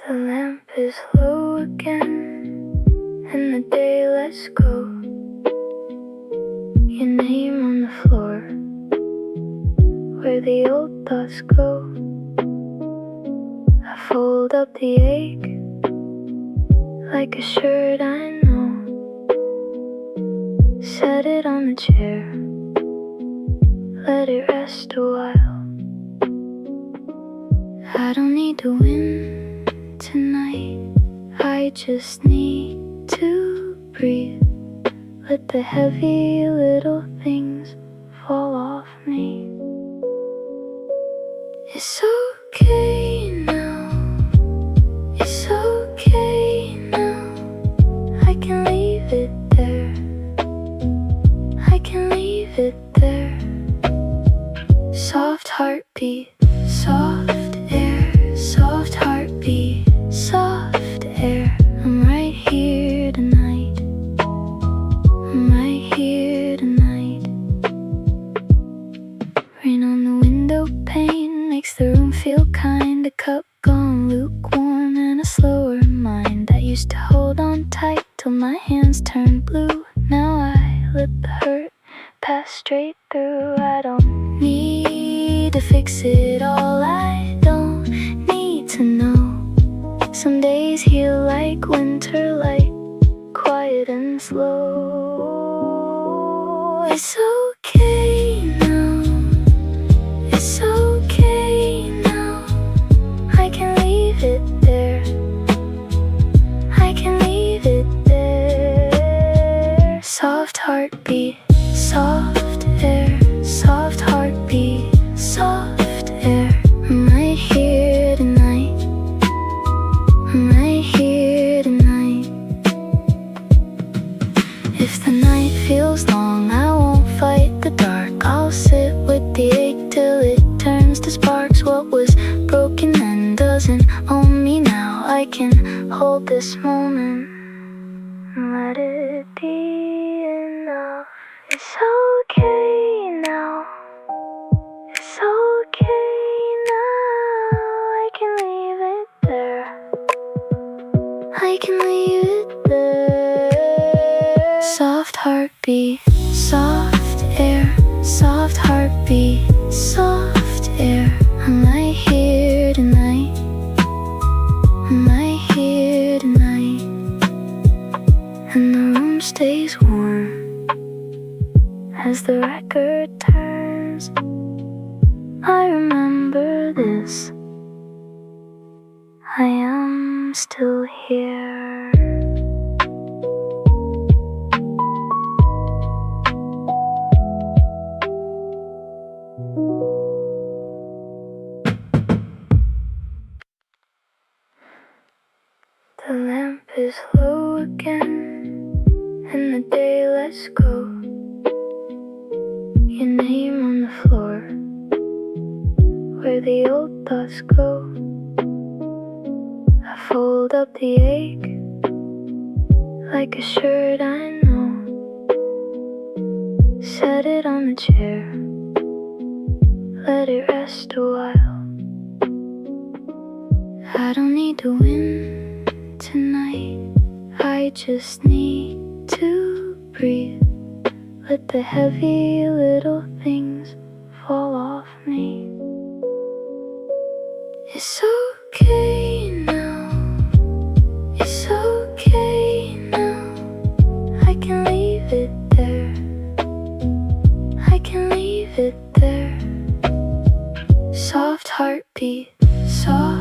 The lamp is low again, and the day lets go. Your name on the floor, where the old thoughts go. I fold up the ache, like a shirt I know. Set it on the chair, let it rest a while. I don't need to win tonight, I just need to breathe. Let the heavy little things fall off me. It's okay now, it's okay now. I can leave it there, I can leave it there. Soft heartbeat, soft air, soft heartbeat, soft air. I'm right here tonight, I'm right here tonight. Rain on the window pane makes the room feel kind. A cup gone lukewarm and a slower mind that used to hold on tight till my hands turned blue. Now I let the hurt pass straight through. I don't need to fix it all, I don't need to know. Some days heal like winter light, quiet and slow. It's okay now, it's okay now. I can leave it there, I can leave it there. Soft heartbeat, soft air, soft heartbeat, soft air. I'm right here tonight, I'm right here tonight. If the night feels long, I won't fight the dark. I'll sit with the ache till it turns to sparks. What was broken then doesn't own me now. I can hold this moment and let it be enough. It's okay now, it's okay now. I can leave it there, I can leave it there. Soft heartbeat, soft air, soft heartbeat, soft air. I'm right here tonight, I'm right here tonight. And the room stays warm as the record turns. I remember this, I am still here. The lamp is low again, and the day lets go. Your name on the floor, where the old thoughts go. I fold up the ache, like a shirt I know. Set it on the chair, let it rest a while. I don't need to win tonight, I just need to breathe. Let the heavy little things fall off me. It's okay now, it's okay now. I can leave it there, I can leave it there. Soft heartbeat, soft